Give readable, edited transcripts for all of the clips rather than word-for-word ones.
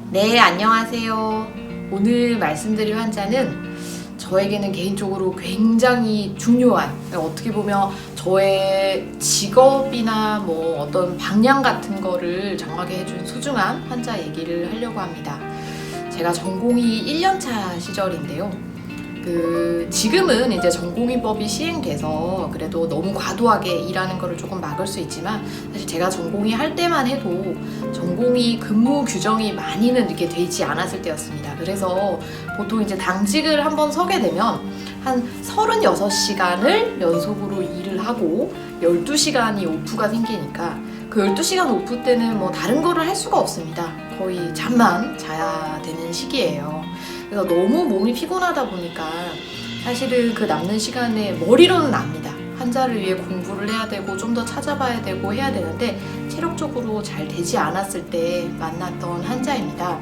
네, 안녕하세요. 오늘 말씀드릴 환자는 저에게는 개인적으로 굉장히 중요한, 어떻게 보면 저의 직업이나 뭐 어떤 방향 같은 거를 정하게 해준 소중한 환자 얘기를 하려고 합니다. 제가 전공의 1년차 시절인데요. 지금은 이제 전공의법이 시행돼서 그래도 너무 과도하게 일하는 거를 조금 막을 수 있지만, 사실 제가 전공의 할 때만 해도 전공의 근무 규정이 많이는 이렇게 되지 않았을 때였습니다. 그래서 보통 이제 당직을 한번 서게 되면 한 36시간을 연속으로 일을 하고 12시간이 오프가 생기니까, 그 12시간 오프 때는 뭐 다른 거를 할 수가 없습니다. 거의 잠만 자야 되는 시기예요. 그래서 너무 몸이 피곤하다 보니까 사실은 그 남는 시간에 머리로는 압니다. 환자를 위해 공부를 해야 되고 좀 더 찾아봐야 되고 해야 되는데 체력적으로 잘 되지 않았을 때 만났던 환자입니다.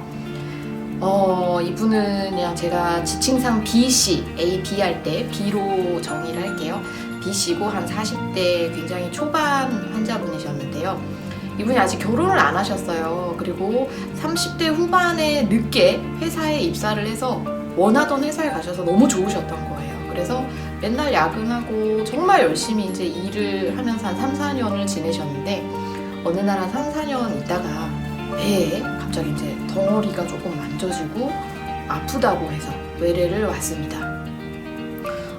이분은 그냥 제가 지칭상 B씨, A, B 할 때 B로 정의를 할게요. B씨고 한 40대 굉장히 초반 환자분이셨는데요. 이분이 아직 결혼을 안 하셨어요. 그리고 30대 후반에 늦게 회사에 입사를 해서 원하던 회사에 가셔서 너무 좋으셨던 거예요. 그래서 맨날 야근하고 정말 열심히 이제 일을 하면서 한 3, 4년을 지내셨는데, 어느 날 한 3, 4년 있다가 배에 갑자기 이제 덩어리가 조금 만져지고 아프다고 해서 외래를 왔습니다.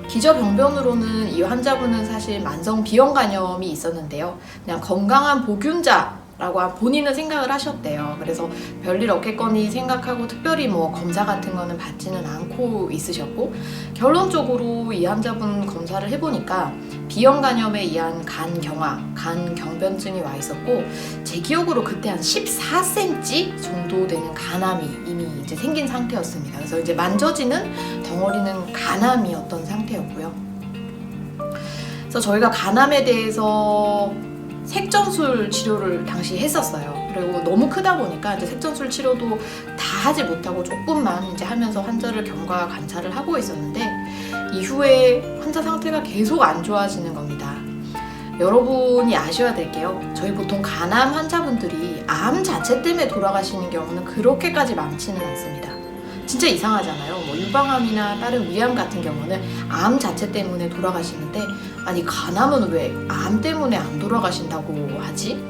기저병변으로는 이 환자분은 사실 만성 비형간염이 있었는데요. 그냥 건강한 보균자라고 본인은 생각을 하셨대요. 그래서 별일 없겠거니 생각하고 특별히 뭐 검사 같은 거는 받지는 않고 있으셨고, 결론적으로 이 환자분 검사를 해보니까 비형간염에 의한 간경화, 간경변증이 와 있었고, 제 기억으로 그때 한 14cm 정도 되는 간암이 이미 이제 생긴 상태였습니다. 그래서 이제 만져지는 덩어리는 간암이었던 상태였고요. 그래서 저희가 간암에 대해서 색전술 치료를 당시 했었어요. 그리고 너무 크다 보니까 이제 색전술 치료도 다 하지 못하고 조금만 이제 하면서 환자를 경과 관찰을 하고 있었는데, 이후에 환자 상태가 계속 안 좋아지는 겁니다. 여러분이 아셔야 될 게요. 저희 보통 간암 환자분들이 암 자체 때문에 돌아가시는 경우는 그렇게까지 많지는 않습니다. 진짜 이상하잖아요. 뭐 유방암이나 다른 위암 같은 경우는 암 자체 때문에 돌아가시는데, 아니 간암은 왜 암 때문에 안 돌아가신다고 하지?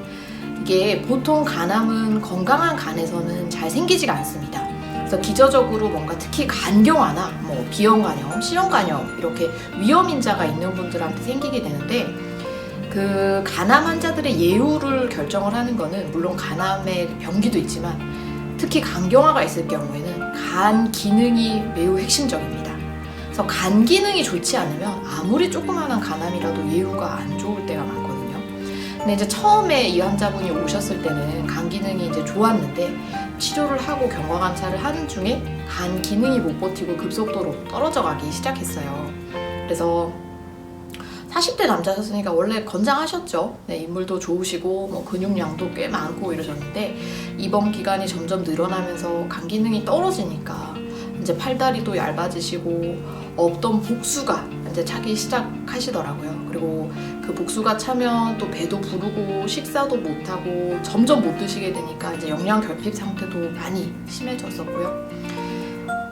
이게 보통 간암은 건강한 간에서는 잘 생기지가 않습니다. 그래서 기저적으로 뭔가 특히 간경화나 뭐 비형간염, C형간염 이렇게 위험인자가 있는 분들한테 생기게 되는데, 그 간암 환자들의 예후를 결정을 하는 거는 물론 간암의 병기도 있지만, 특히 간경화가 있을 경우에는 간 기능이 매우 핵심적입니다. 그래서 간 기능이 좋지 않으면 아무리 조그마한 간암이라도 예후가 안 좋을 때가 많거든요. 근데 이제 처음에 이 환자분이 오셨을 때는 간 기능이 이제 좋았는데, 치료를 하고 경과 관찰을 하는 중에 간 기능이 못 버티고 급속도로 떨어져 가기 시작했어요. 그래서 40대 남자셨으니까 원래 건장하셨죠. 네, 인물도 좋으시고 뭐 근육량도 꽤 많고 이러셨는데, 입원 기간이 점점 늘어나면서 간 기능이 떨어지니까 이제 팔다리도 얇아지시고 없던 복수가 이제 차기 시작하시더라고요. 그리고 그 복수가 차면 또 배도 부르고 식사도 못하고 점점 못 드시게 되니까 이제 영양 결핍 상태도 많이 심해졌었고요.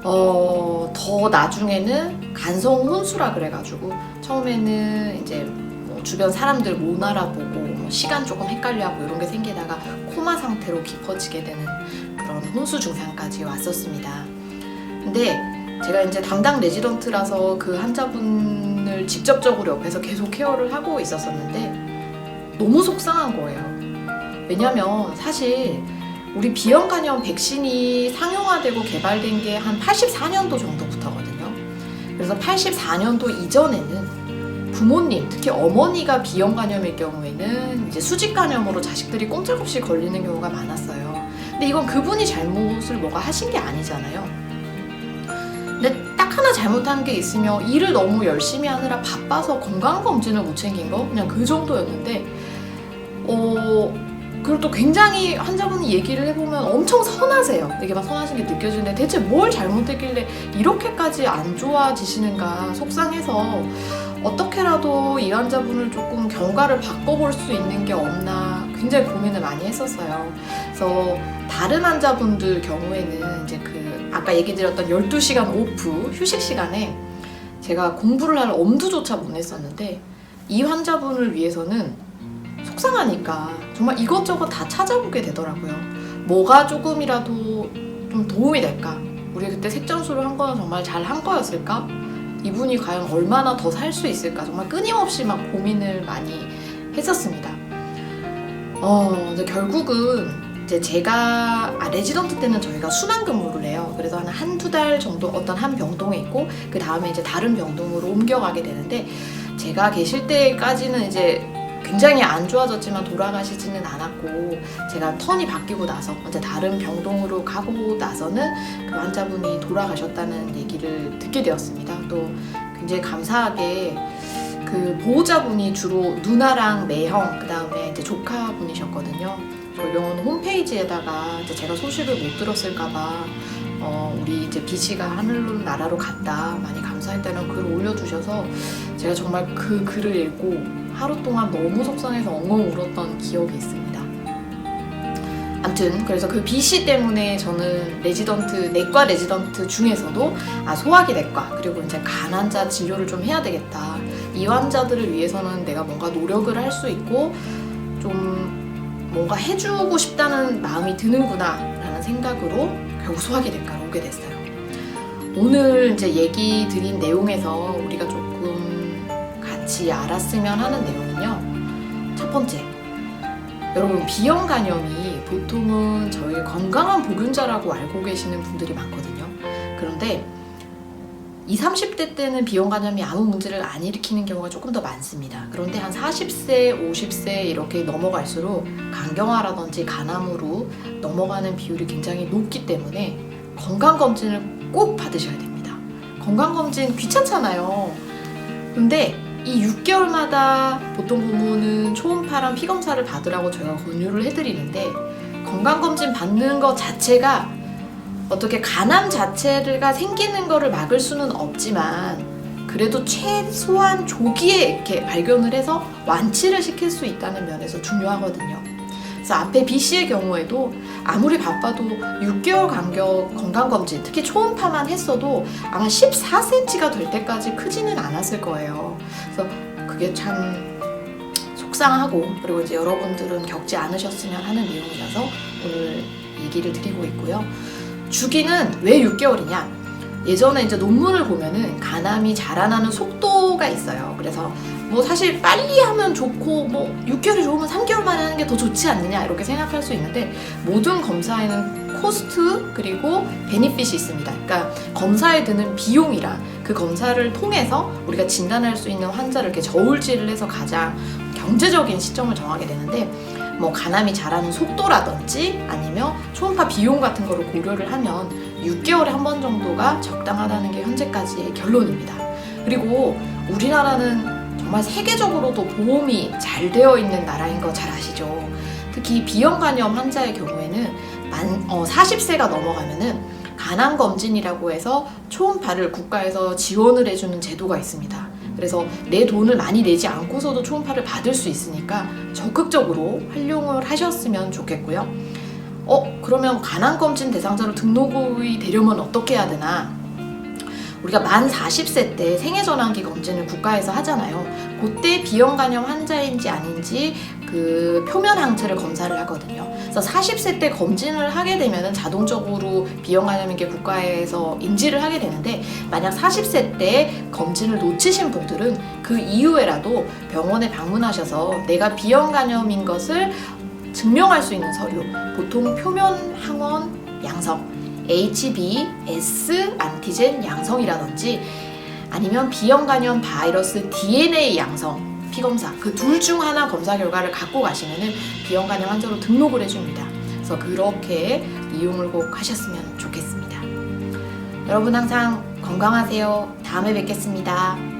더 나중에는 간성 혼수라 그래가지고 처음에는 이제 뭐 주변 사람들 못 알아보고 뭐 시간 조금 헷갈려하고 이런 게 생기다가 코마 상태로 깊어지게 되는 그런 혼수 증상까지 왔었습니다. 근데 제가 이제 담당 레지던트라서 그 환자분을 직접적으로 옆에서 계속 케어를 하고 있었었는데 너무 속상한 거예요. 왜냐면 사실 우리 비형간염 백신이 상용화되고 개발된 게 한 84년도 정도부터거든요. 그래서 84년도 이전에는 부모님, 특히 어머니가 비형간염일 경우에는 이제 수직간염으로 자식들이 꼼짝없이 걸리는 경우가 많았어요. 근데 이건 그분이 잘못을 뭐가 하신 게 아니잖아요. 근데 딱 하나 잘못한 게 있으면 일을 너무 열심히 하느라 바빠서 건강검진을 못 챙긴 거? 그냥 그 정도였는데, 그리고 또 굉장히 환자분이 얘기를 해보면 엄청 선하세요. 되게 막 선하신 게 느껴지는데 대체 뭘 잘못했길래 이렇게까지 안 좋아지시는가 속상해서 어떻게라도 이 환자분을 조금 경과를 바꿔볼 수 있는 게 없나 굉장히 고민을 많이 했었어요. 그래서 그래서 다른 환자분들 경우에는 이제 아까 얘기 드렸던 12시간 오프 휴식 시간에 제가 공부를 할 엄두조차 못 냈었는데 이 환자분을 위해서는 속상하니까 정말 이것저것 다 찾아보게 되더라고요. 뭐가 조금이라도 좀 도움이 될까? 우리 그때 색전수를 한 거는 정말 잘 한 거였을까? 이분이 과연 얼마나 더 살 수 있을까? 정말 끊임없이 막 고민을 많이 했었습니다. 이제 결국은 이제 제가 레지던트 때는 저희가 순환 근무를 해요. 그래서 한두 달 정도 어떤 한 병동에 있고 그 다음에 이제 다른 병동으로 옮겨가게 되는데 제가 계실 때까지는 이제 굉장히 안 좋아졌지만 돌아가시지는 않았고 제가 턴이 바뀌고 나서 이제 다른 병동으로 가고 나서는 그 환자분이 돌아가셨다는 얘기를 듣게 되었습니다. 또 굉장히 감사하게 그 보호자분이 주로 누나랑 매형 그 다음에 이제 조카분이셨거든요. 저희 병원 홈페이지에다가 이제 제가 소식을 못 들었을까봐 우리 이제 B씨가 하늘나라로 갔다 많이 감사했다는 글을 올려주셔서 제가 정말 그 글을 읽고 하루 동안 너무 속상해서 엉엉 울었던 기억이 있습니다. 아무튼 그래서 그 B씨 때문에 저는 내과 레지던트 중에서도 소화기 내과 그리고 이제 간 환자 진료를 좀 해야 되겠다. 이 환자들을 위해서는 내가 뭔가 노력을 할 수 있고 좀 뭔가 해주고 싶다는 마음이 드는구나 라는 생각으로 결국 소화기 내과로 오게 됐어요. 오늘 이제 얘기 드린 내용에서 우리가 조금 같이 알았으면 하는 내용은요. 첫 번째, 여러분 B형 간염이 보통은 저희 건강한 보균자라고 알고 계시는 분들이 많거든요. 그런데 20, 30대 때는 B형 간염이 아무 문제를 안 일으키는 경우가 조금 더 많습니다. 그런데 한 40세, 50세 이렇게 넘어갈수록 간경화라든지 간암으로 넘어가는 비율이 굉장히 높기 때문에 건강검진을 꼭 받으셔야 됩니다. 건강검진 귀찮잖아요. 근데 이 6개월마다 보통 부모는 초음파랑 피검사를 받으라고 저희가 권유를 해드리는데 건강검진 받는 것 자체가 어떻게 간암 자체가 생기는 거를 막을 수는 없지만 그래도 최소한 조기에 이렇게 발견을 해서 완치를 시킬 수 있다는 면에서 중요하거든요. 그래서 앞에 B씨의 경우에도 아무리 바빠도 6개월 간격 건강검진, 특히 초음파만 했어도 아마 14cm가 될 때까지 크지는 않았을 거예요. 그래서 그게 참 속상하고 그리고 이제 여러분들은 겪지 않으셨으면 하는 내용이라서 오늘 얘기를 드리고 있고요. 주기는 왜 6개월이냐? 예전에 이제 논문을 보면은 간암이 자라나는 속도가 있어요. 그래서 뭐 사실 빨리 하면 좋고 뭐 6개월이 좋으면 3개월 만에 하는 게 더 좋지 않느냐 이렇게 생각할 수 있는데 모든 검사에는 코스트 그리고 베니핏이 있습니다. 그러니까 검사에 드는 비용이랑 그 검사를 통해서 우리가 진단할 수 있는 환자를 이렇게 저울질을 해서 가장 경제적인 시점을 정하게 되는데 뭐 간암이 자라는 속도라든지 아니면 초음파 비용 같은 거를 고려를 하면 6개월에 한 번 정도가 적당하다는 게 현재까지의 결론입니다. 그리고 우리나라는 정말 세계적으로도 보험이 잘 되어 있는 나라인 거 잘 아시죠? 특히 B형 간염 환자의 경우에는 40세가 넘어가면은 간암검진이라고 해서 초음파를 국가에서 지원을 해주는 제도가 있습니다. 그래서 내 돈을 많이 내지 않고서도 초음파를 받을 수 있으니까 적극적으로 활용을 하셨으면 좋겠고요. 그러면 간암검진 대상자로 등록이 되려면 어떻게 해야 되나? 우리가 만 40세 때 생애전환기 검진을 국가에서 하잖아요. 그때 B형 간염 환자인지 아닌지 그 표면 항체를 검사를 하거든요. 그래서 40세 때 검진을 하게 되면 자동적으로 B형 간염인 게 국가에서 인지를 하게 되는데 만약 40세 때 검진을 놓치신 분들은 그 이후에라도 병원에 방문하셔서 내가 B형 간염인 것을 증명할 수 있는 서류, 보통 표면 항원 양성, HBs 안티젠 양성이라든지 아니면 B형 간염 바이러스 DNA 양성 피검사 그 둘 중 하나 검사 결과를 갖고 가시면은 B형 간염 환자로 등록을 해줍니다. 그래서 그렇게 이용을 꼭 하셨으면 좋겠습니다. 여러분 항상 건강하세요. 다음에 뵙겠습니다.